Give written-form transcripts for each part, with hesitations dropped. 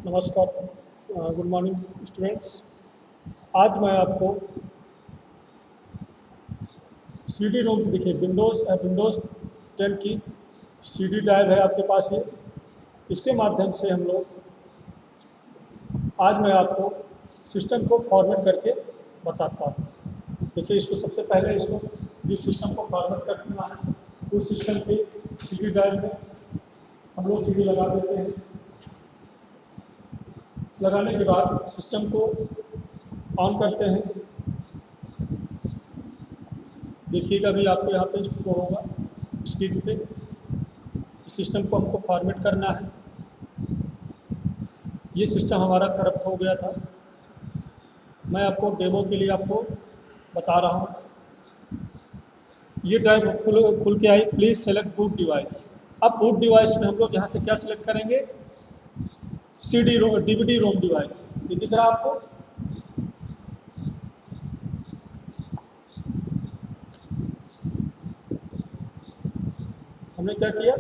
नमस्कार। Good morning students. आज मैं आपको सीडी रोम देखिए विंडोज़ 10 की सीडी ड्राइव है आपके पास ये। इसके माध्यम से हम लोग आज मैं आपको सिस्टम को फॉर्मेट करके बताता हूँ। देखिए इसको सबसे पहले इसको जिस सिस्टम को फॉर्मेट करना है उस सिस्टम पे सीडी ड्राइव में हम लोग सीडी लगा देते हैं। लगाने के बाद सिस्टम को ऑन करते हैं। देखिएगा भी आपको यहाँ पे शो होगा स्क्रीन पे। इस सिस्टम को हमको फॉर्मेट करना है। ये सिस्टम हमारा करप्ट हो गया था। मैं आपको डेमो के लिए आपको बता रहा हूँ। ये ड्राइव खुल के आई। Please select boot device. अब बूट डिवाइस में हम लोग यहाँ से क्या सिलेक्ट करेंगे? CD ROM DVD ROM device. ये दिख रहा है आपको? हमने क्या किया?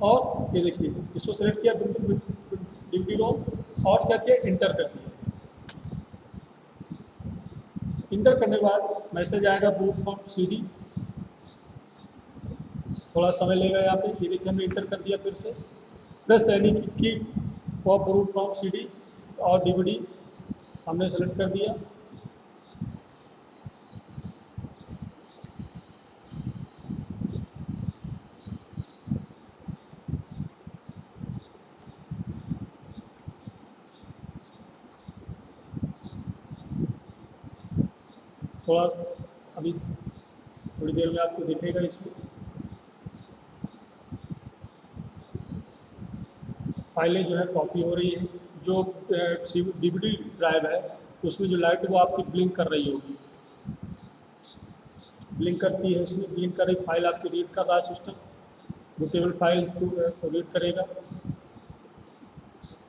और ये देखिए इसको सेलेक्ट किया डीवीडी रोम और क्या किया? इंटर कर दिया। इंटर करने के बाद मैसेज आएगा बूट फ्रॉम सीडी। थोड़ा समय लेगा यहाँ पे। ये देखिए हमने इंटर कर दिया। फिर से प्रेस एनी की फॉर बूट फ्रॉम सीडी और डीवीडी हमने सेलेक्ट कर दिया। थोड़ा अभी थोड़ी देर में आपको दिखेगा इसमें। फाइलें जो है कॉपी हो रही है। जो डीवीडी ड्राइव है उसमें जो लाइट वो आपकी ब्लिंक कर रही होगी। ब्लिंक करती है इसमें। ब्लिंक कर रही फाइल आपकी रीड कर रहा है सिस्टम। बूटेबल फाइल को रीड करेगा।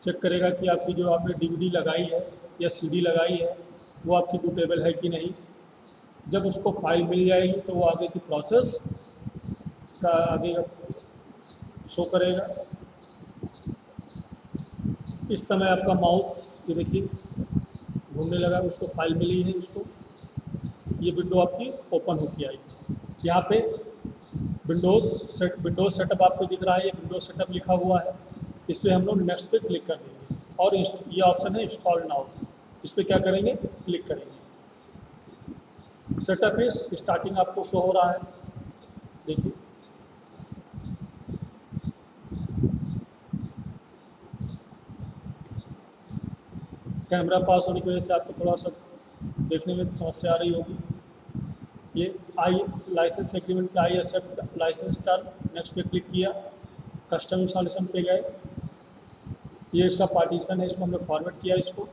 चेक करेगा कि आपकी जो आपने डीवीडी लगाई है या सीडी लगाई है वो आपकी बूटेबल है कि नहीं। जब उसको फाइल मिल जाएगी तो वो आगे की प्रोसेस का आगे शो करेगा। इस समय आपका माउस ये देखिए घूमने लगा। उसको फाइल मिली है उसको। ये विंडो आपकी ओपन होके आई। यहाँ पे विंडोज़ सेटअप आपको दिख रहा है। ये विंडोज़ सेटअप लिखा हुआ है। इस पर हम लोग नेक्स्ट पे क्लिक कर देंगे और ये ऑप्शन है इंस्टॉल नाउ। इस पर क्या करेंगे? क्लिक करेंगे। सेटअप इज स्टार्टिंग आपको शो हो रहा है। देखिए कैमरा पास होने की वजह से आपको थोड़ा सा देखने में समस्या आ रही होगी। ये आई लाइसेंस एग्रीमेंट का I accept license term. Next पे क्लिक किया। कस्टम इंस्टॉलेशन पे गए। ये इसका पार्टीशन है। इसको हमने फॉर्मेट किया इसको।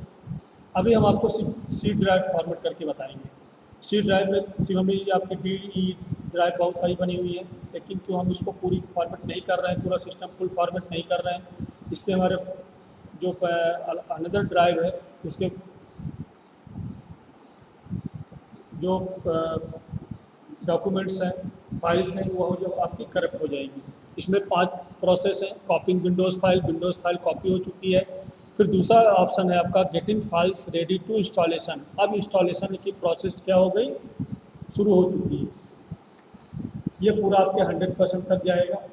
अभी हम आपको सी ड्राइव फॉर्मेट करके बताएंगे। सी ड्राइव में हमें ये आपकी डी ड्राइव बहुत सारी बनी हुई है, लेकिन क्यों हम इसको पूरी फॉर्मेट नहीं कर रहे हैं, पूरा सिस्टम फुल फॉर्मेट नहीं कर रहे हैं। इससे हमारे जो अनदर ड्राइव है उसके जो डॉक्यूमेंट्स हैं, फाइल्स हैं, वो जो आपकी करप्ट हो जाएगी। इसमें 5 प्रोसेस हैं। कॉपिंग विंडोज़ फाइल कॉपी हो चुकी है। फिर दूसरा ऑप्शन है आपका getting files ready to installation. अब इंस्टॉलेशन की प्रोसेस क्या हो गई? शुरू हो चुकी है। ये पूरा आपके 100% तक जाएगा।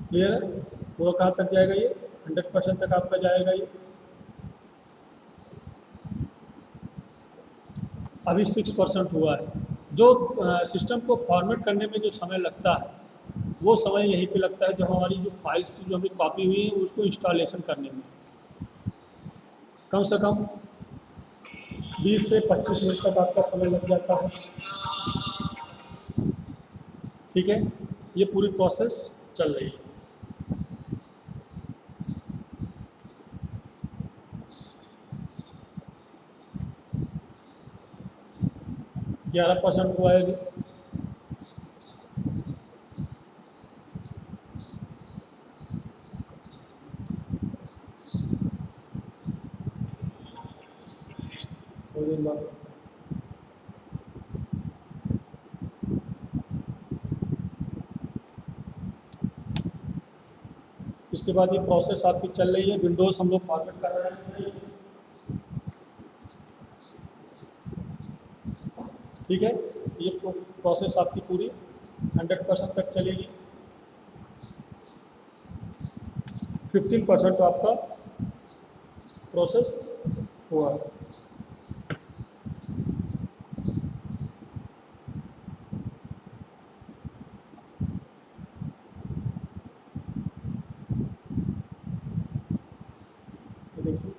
क्लियर है? पूरा कहाँ तक जाएगा? ये 100% तक आपका जाएगा। ये अभी 6% हुआ है। जो सिस्टम को फॉर्मेट करने में जो समय लगता है वो समय यहीं पे लगता है जब हमारी जो फाइल्स जो अभी कॉपी हुई है उसको इंस्टॉलेशन करने में कम से कम 20 से 25 मिनट तक आपका समय लग जाता है। ठीक है, ये पूरी प्रोसेस चल रही है। 11% हुआ है अभी। थोड़ी देर बाद इसके बाद ये प्रोसेस आपकी चल रही है, विंडोज़ हम लोग फॉरमेट कर रहे हैं, ठीक है। ये प्रोसेस आपकी पूरी 100% तक चलेगी। 15% आपका प्रोसेस हुआ है। ये देखिए,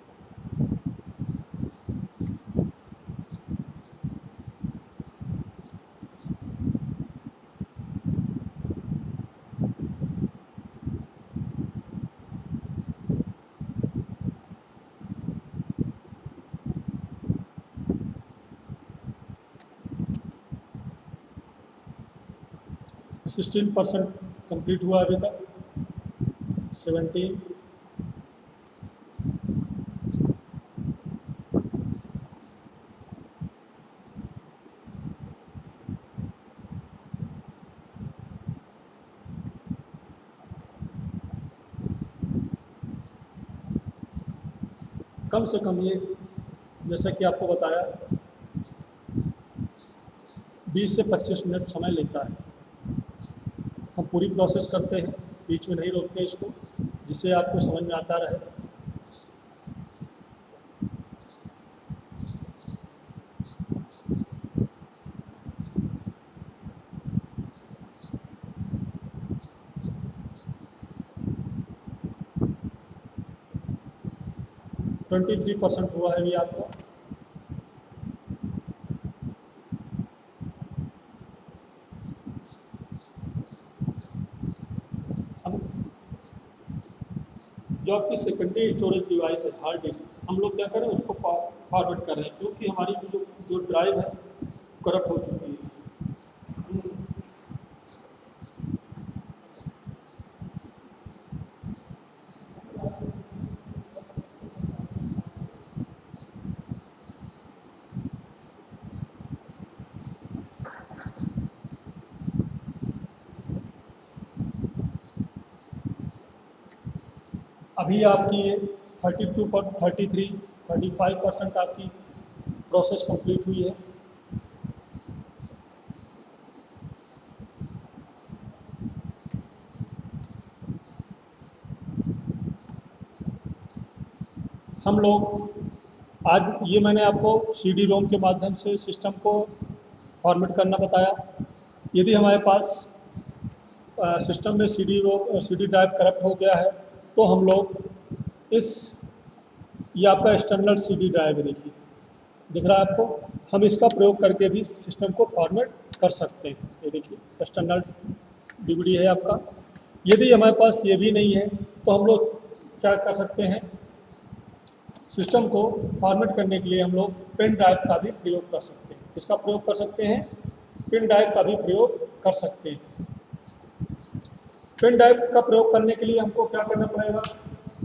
सिक्सटीन परसेंट कम्प्लीट हुआ अभी तक। 17, कम से कम ये, जैसा कि आपको बताया, 20 से 25 मिनट समय लेता है। हम पूरी प्रोसेस करते हैं, बीच में नहीं रोकते इसको, जिससे आपको समझ में आता रहे। ट्वेंटी 3% हुआ है अभी आपको। हम जो आपकी सेकेंडरी स्टोरेज डिवाइस है, हार्ड डिस्क, हम लोग क्या करें, उसको फॉरवर्ड कर रहे हैं, क्योंकि हमारी जो ड्राइव है करप्ट हो चुकी है। अभी आपकी ये 32 पर 33 35% आपकी प्रोसेस कंप्लीट हुई है। हम लोग आज ये मैंने आपको CD रोम के माध्यम से सिस्टम को फॉर्मेट करना बताया। यदि हमारे पास सिस्टम में CD ड्राइव करप्ट हो गया है, तो हम लोग इस, ये आपका एक्सटर्नल CD ड्राइव है, देखिए दिख रहा है आपको, हम इसका प्रयोग करके भी सिस्टम को फॉर्मेट कर सकते हैं। ये देखिए एक्सटर्नल DVD है आपका। यदि हमारे पास ये भी नहीं है, तो हम लोग क्या कर सकते हैं, सिस्टम को फॉर्मेट करने के लिए हम लोग पेन ड्राइव का भी प्रयोग कर सकते हैं। किसका प्रयोग कर सकते हैं? पेन ड्राइव का भी प्रयोग कर सकते हैं। पेन ड्राइव का प्रयोग करने के लिए हमको क्या करना पड़ेगा,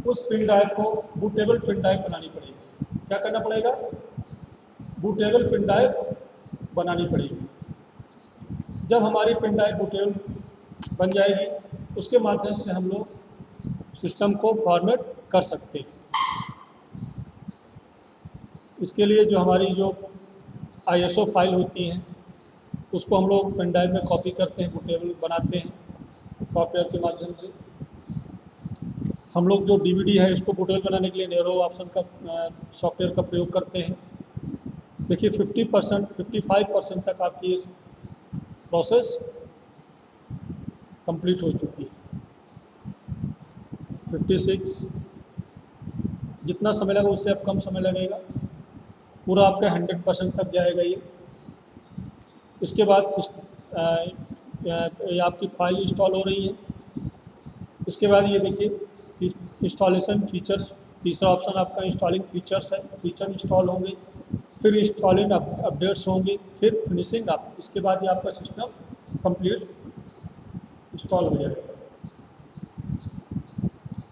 उस पेन ड्राइव को बूटेबल पेन ड्राइव बनानी पड़ेगी। क्या करना पड़ेगा? बूटेबल पेन ड्राइव बनानी पड़ेगी। जब हमारी पेन ड्राइव बूटेबल बन जाएगी, उसके माध्यम से हम लोग सिस्टम को फॉर्मेट कर सकते हैं। इसके लिए जो हमारी जो ISO फाइल होती हैं, उसको हम लोग पेन ड्राइव में कॉपी करते हैं, बूटेबल बनाते हैं सॉफ्टवेयर के माध्यम से। हम लोग जो DVD है, इसको बूटेबल बनाने के लिए नेरो ऑप्शन का सॉफ्टवेयर का प्रयोग करते हैं। देखिए 50% 55% तक आपकी इस प्रोसेस कंप्लीट हो चुकी है। 56, जितना समय लगा उससे अब कम समय लगेगा, पूरा आपका 100% तक जाएगा ये। इसके बाद ये आपकी फाइल इंस्टॉल हो रही है। इसके बाद ये देखिए इंस्टॉलेशन फीचर्स, तीसरा ऑप्शन आपका इंस्टॉलिंग फीचर्स है, फीचर इंस्टॉल होंगे। फिर इंस्टॉलिंग अपडेट्स होंगे, फिर फिनिशिंग अप। इसके बाद ये आपका सिस्टम कंप्लीट इंस्टॉल हो जाएगा।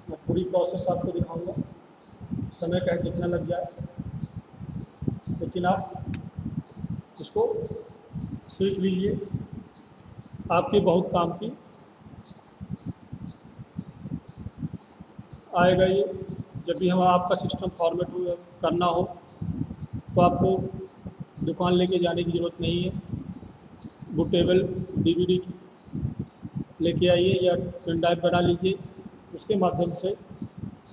मैं पूरी प्रोसेस आपको दिखाऊंगा, समय कहे जितना लग जाए, लेकिन आप इसको सीख लीजिए, आपके बहुत काम की आएगा ये। जब भी हम आपका सिस्टम फॉर्मेट करना हो तो आपको दुकान लेके जाने की ज़रूरत नहीं है। बूटेबल डीवीडी लेके आइए या पेन ड्राइव बना लीजिए, उसके माध्यम से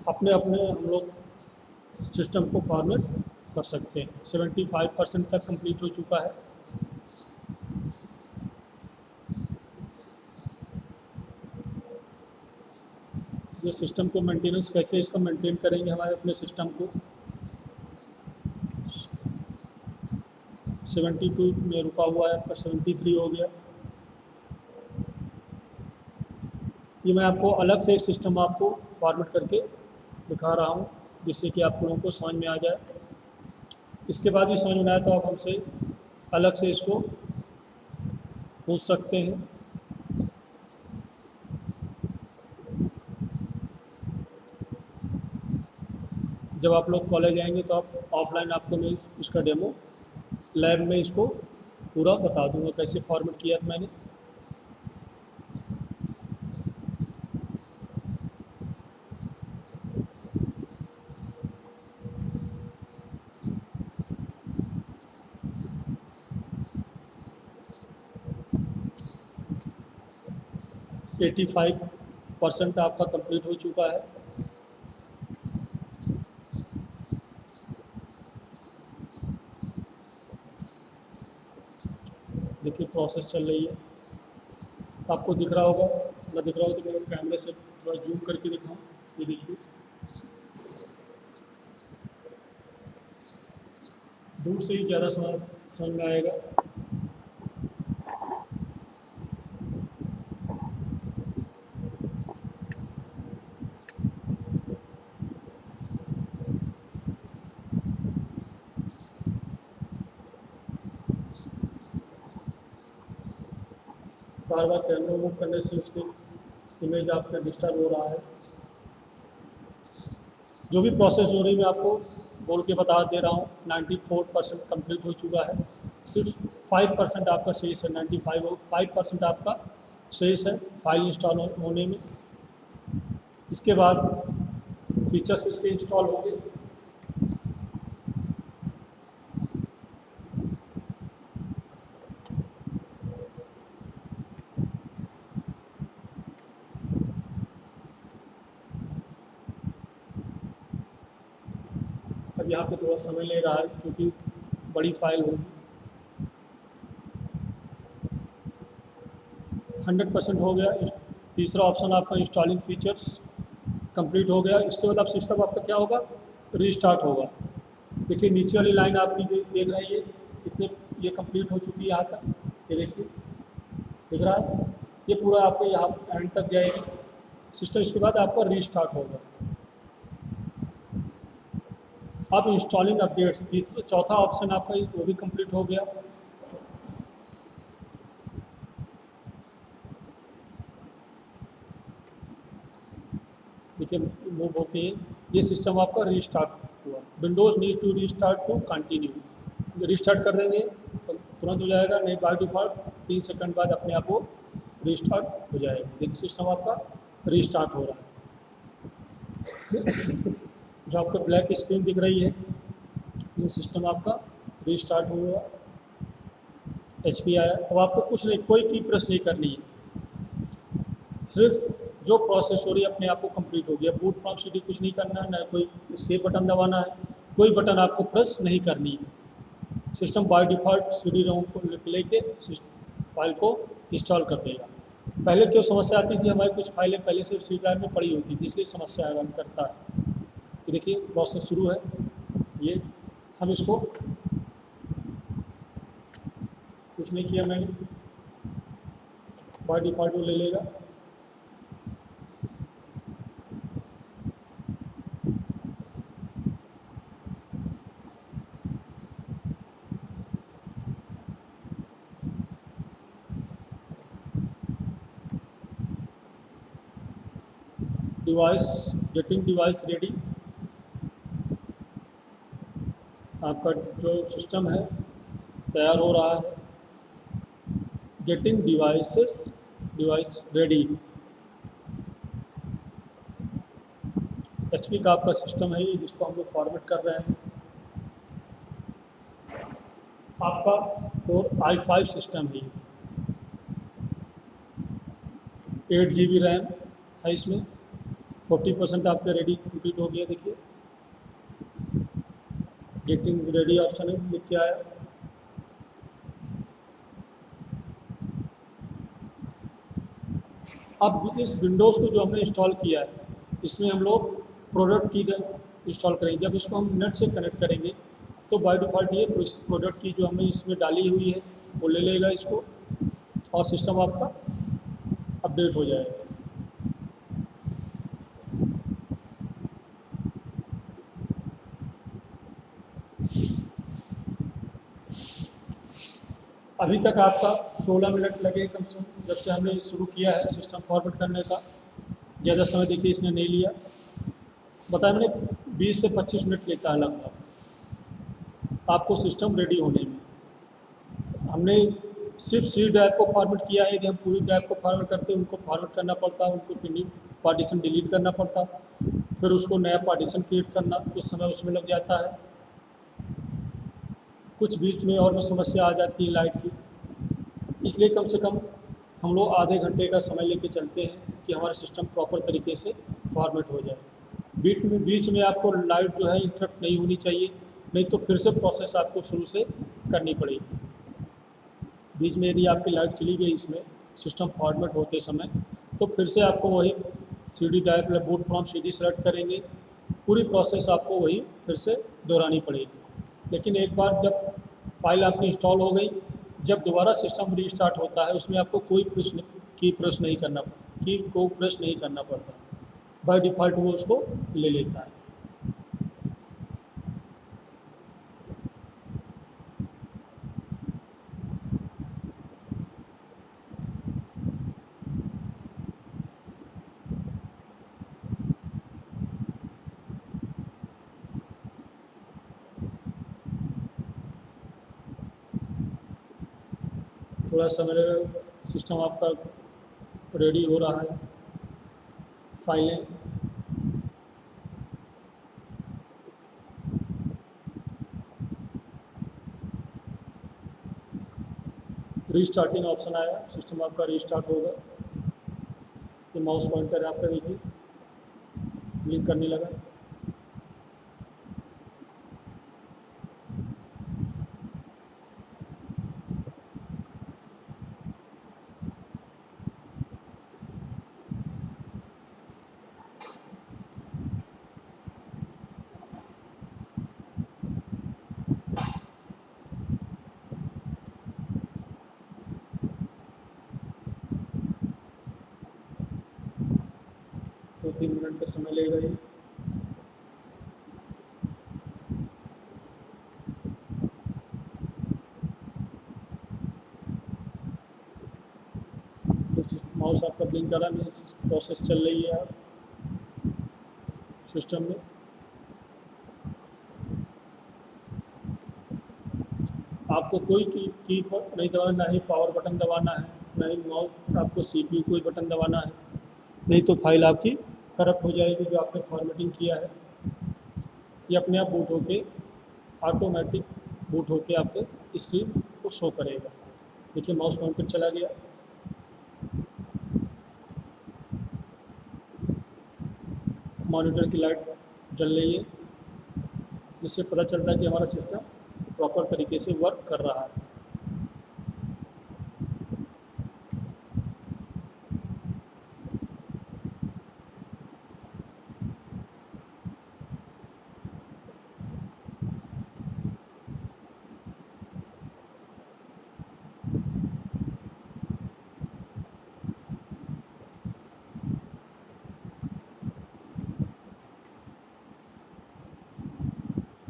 अपने अपने हम लोग सिस्टम को फॉर्मेट कर सकते हैं। 75% तक कंप्लीट हो चुका है। जो सिस्टम को मेंटेनेंस कैसे इसका मेंटेन करेंगे हमारे अपने सिस्टम को, 72 में रुका हुआ है, आपका 73 हो गया। ये मैं आपको अलग से एक सिस्टम आपको फॉर्मेट करके दिखा रहा हूँ, जिससे कि आप लोगों को समझ में आ जाए। इसके बाद भी समझ में आए तो आप हमसे अलग से इसको पूछ सकते हैं। जब आप लोग कॉलेज आएंगे तो आप ऑफलाइन आपको मैं इसका डेमो लैब में इसको पूरा बता दूंगा कैसे फॉर्मेट किया था मैंने। एटी 85% आपका कंप्लीट हो चुका है। देखिए प्रोसेस चल रही है, आपको दिख रहा होगा, ना दिख रहा हो तो मैं कैमरे से थोड़ा जूम करके दिखाऊं। ये देखिए, दूर से ही ज़्यादा समझ में आएगा। बार बार कैमरा मूव करने से इसकी इमेज आपका डिस्टर्ब हो रहा है। जो भी प्रोसेस हो रही है मैं आपको बोल के बता दे रहा हूँ। 94% कंप्लीट हो चुका है, सिर्फ 5% आपका शेष है। 95% आपका शेष है फाइल इंस्टॉल होने में। इसके बाद फीचर्स इसके इंस्टॉल होंगे। अब यहाँ पे थोड़ा समय ले रहा है क्योंकि बड़ी फाइल होगी। 100% हो गया। तीसरा ऑप्शन आपका इंस्टॉलिंग फीचर्स कंप्लीट हो गया। इसके बाद आप सिस्टम आपका क्या होगा, रीस्टार्ट होगा। देखिए नीचे वाली लाइन आपकी देख रही है, इतने ये कंप्लीट हो चुकी है यहाँ तक। ये देखिए दिख रहा है, ये पूरा आपको यहाँ एंड तक जाएगी सिस्टम। इसके बाद आपका रीस्टार्ट होगा। अब इंस्टॉलिंग अपडेट्स, चौथा ऑप्शन आपका वो भी कंप्लीट हो गया। देखिए मूव होके ये सिस्टम आपका रीस्टार्ट हुआ। Windows need to restart to continue, restart कर देंगे तो तुरंत हो जाएगा, नहीं बाय डिफ़ॉल्ट 3 सेकंड बाद अपने आप वो रीस्टार्ट हो जाएगा। देखिए सिस्टम आपका रीस्टार्ट हो रहा है। जो आपको ब्लैक स्क्रीन दिख रही है, ये सिस्टम आपका रीस्टार्ट हुआ। HP आया। अब आपको कुछ नहीं, कोई की प्रेस नहीं करनी है, सिर्फ जो प्रोसेस हो रही है अपने आप को कंप्लीट हो गया। बूट प्रॉम्प्ट सीडी कुछ नहीं करना है, ना कोई एस्केप बटन दबाना है, कोई बटन आपको प्रेस नहीं करनी है। System by default CD ROM को लेके फाइल को इंस्टॉल कर देगा। पहले क्यों समस्या आती थी, हमारी कुछ फाइलें पहले से सी ड्राइव में पड़ी होती थी, इसलिए समस्या रन करता है। ये देखिए प्रोसेस शुरू है। ये हम इसको कुछ नहीं किया मैंने, बाय डिफ़ॉल्ट वो ले लेगा। डिवाइस, गेटिंग डिवाइस रेडी, आपका जो सिस्टम है तैयार हो रहा है। गेटिंग डिवाइस रेडी, एचपी का आपका सिस्टम है ये, जिसको हम लोग फॉर्मेट कर रहे हैं। आपका कोर i5 सिस्टम है ये, 8 GB रैम है इसमें। 40% आपका रेडी कंप्लीट हो गया। देखिए गेटिंग रेडी ऑप्शन है, लिख के आया। अब इस विंडोज़ को जो हमने इंस्टॉल किया है, इसमें हम लोग प्रोडक्ट की इंस्टॉल करेंगे। जब इसको हम नेट से कनेक्ट करेंगे तो बाय डिफ़ॉल्ट ये प्रोडक्ट की जो हमने इसमें डाली हुई है वो ले लेगा इसको, और सिस्टम आपका अपडेट हो जाएगा। अभी तक आपका 16 मिनट लगे कम से कम, जब से हमने शुरू किया है सिस्टम फॉरवर्ड करने का। ज़्यादा समय देखिए इसने नहीं लिया, बताया मैंने 20 से 25 मिनट लेता है लगभग आपको सिस्टम रेडी होने में। हमने सिर्फ सी ड्राइव को फॉर्मेट किया है। यदि हम पूरी ड्राइव को फॉर्मेट करते उनको फॉर्मेट करना पड़ता, उनको पार्टीशन डिलीट करना पड़ता, फिर उसको नया पार्टीशन क्रिएट करना, कुछ समय उसमें लग जाता है। कुछ बीच में और भी समस्या आ जाती है लाइट की, इसलिए कम से कम हम लोग आधे घंटे का समय लेके चलते हैं कि हमारा सिस्टम प्रॉपर तरीके से फॉर्मेट हो जाए। बीच में आपको लाइट जो है इंटरप्ट नहीं होनी चाहिए, नहीं तो फिर से प्रोसेस आपको शुरू से करनी पड़ेगी। बीच में यदि आपकी लाइट चली गई इसमें सिस्टम फॉर्मेट होते समय, तो फिर से आपको वही CD ड्राइव या बूट फ्रॉम CD सेलेक्ट करेंगे, पूरी प्रोसेस आपको वही फिर से दोहरानी पड़ेगी। लेकिन एक बार जब फाइल आपकी इंस्टॉल हो गई, जब दोबारा सिस्टम रीस्टार्ट होता है उसमें आपको कोई प्रेस नहीं करना पड़ता, बाय डिफ़ॉल्ट वो उसको ले लेता है। थोड़ा समय लगेगा, सिस्टम आपका रेडी हो रहा है। फाइलें रीस्टार्टिंग ऑप्शन आया, सिस्टम आपका रीस्टार्ट होगा। ये माउस पॉइंटर आपका देखिए ब्लिंक करने लगा। दो 3 मिनट का समय लेगा ये। माउस आपका ब्लिंक कर रहा है, प्रोसेस चल रही है सिस्टम में। आपको कोई की नहीं दबाना, ना ही पावर बटन दबाना है, ना ही माउस आपको CPU कोई बटन दबाना है, नहीं तो फाइल आपकी करप्ट हो जाएगी जो आपने फॉर्मेटिंग किया है। ये अपने आप बूट होके ऑटोमेटिक बूट होके आपके स्क्रीन को शो करेगा। देखिए माउस पॉइंटर चला गया। मॉनिटर की लाइट जल रही है, जिससे पता चलता है कि हमारा सिस्टम प्रॉपर तरीके से वर्क कर रहा है।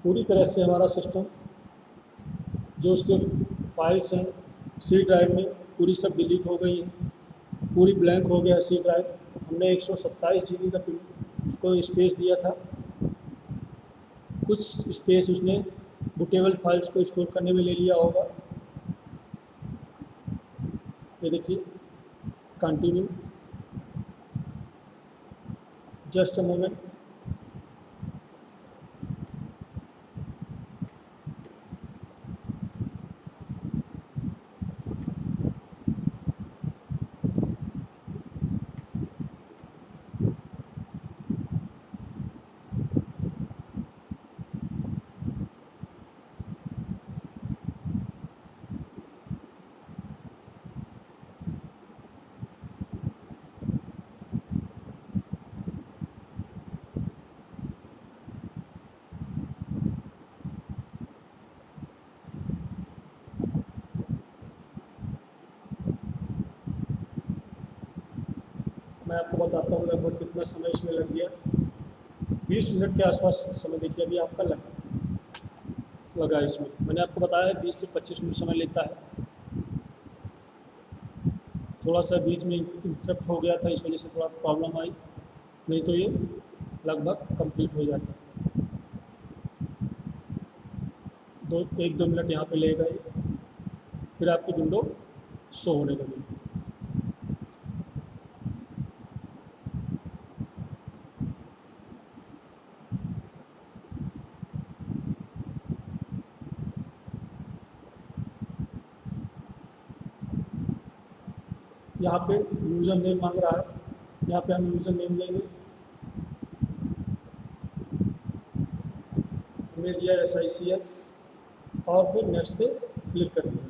पूरी तरह से हमारा सिस्टम जो उसके फाइल्स हैं सी ड्राइव में पूरी सब डिलीट हो गई है, पूरी ब्लैंक हो गया सी ड्राइव। हमने 127 GB का उसको स्पेस दिया था, कुछ स्पेस उसने बूटेबल फाइल्स को स्टोर करने में ले लिया होगा। ये देखिए, कंटिन्यू, जस्ट अ मोमेंट। मैं आपको बताता हूँ लगभग कितना समय इसमें लग गया। 20 मिनट के आसपास समय देखिए अभी आपका लगा इसमें। मैंने आपको बताया है 20 से 25 मिनट समय लेता है। थोड़ा सा बीच में इंटरप्ट हो गया था, इस वजह से थोड़ा प्रॉब्लम आई, नहीं तो ये लगभग कंप्लीट हो जाता। 1-2 मिनट यहाँ पे लेगा ये, फिर आपकी विंडो शो होने लगेगी। यहाँ पे यूज़र नेम मांग रहा है, यहाँ पे हम यूज़र नेम लेंगे। हमने दिया SICS और फिर नेक्स्ट पे क्लिक कर दिया।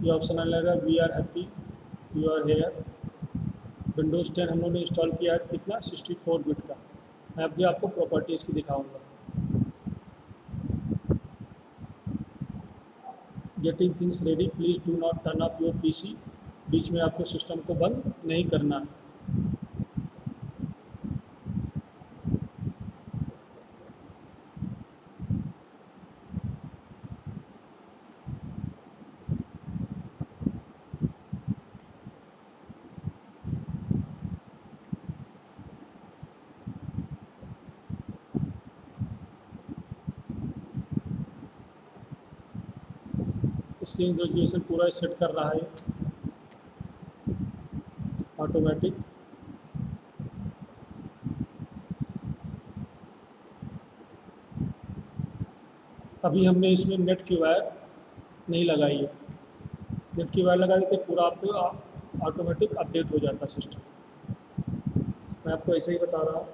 ये ऑप्शन आने लगा, we are happy you are here. Windows 10 हम लोगों ने इंस्टॉल किया है, कितना 64 बिट का। मैं अभी आपको प्रॉपर्टीज़ की दिखाऊंगा। Getting things ready, please do not turn off your PC। बीच में आपको सिस्टम को बंद नहीं करना है। स्क्रीन रेजोल्यूशन पूरा सेट कर रहा है ऑटोमेटिक। अभी हमने इसमें नेट की वायर नहीं लगाई है। नेट की वायर लगा देते पूरा आपको ऑटोमेटिक अपडेट हो जाता सिस्टम। मैं आपको ऐसे ही बता रहा हूँ।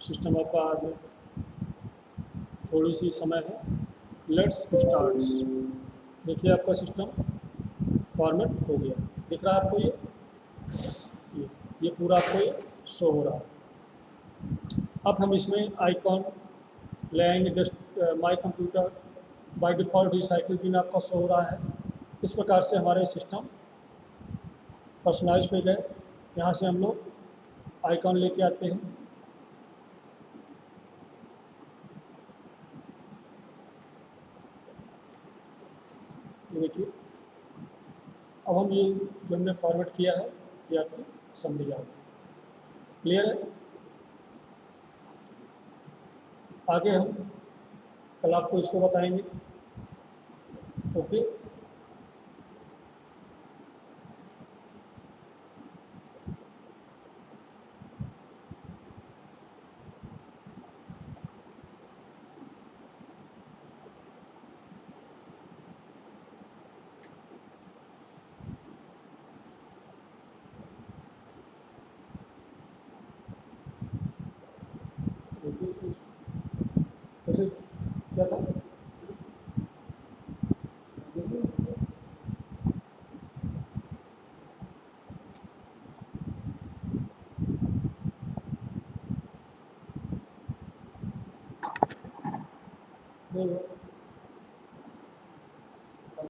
सिस्टम आपका आगे थोड़ी सी समय है। Let's start. देखिए आपका सिस्टम फॉर्मेट हो गया, दिख रहा है आपको ये ये पूरा आपको ये शो हो रहा है। अब हम इसमें आइकॉन ले आएंगे। Just my computer by default recycle pin आपका शो हो रहा है। इस प्रकार से हमारे सिस्टम पर्सनलाइज पे गए। यहाँ से हम लोग आइकॉन लेके आते हैं। ये देखिए, अब हम ये जो हमने फॉरवर्ड किया है ये आपकी समझ जाएगा। क्लियर है। आगे हम कल आपको इसको बताएंगे। ओके। वैसे क्या था? नहीं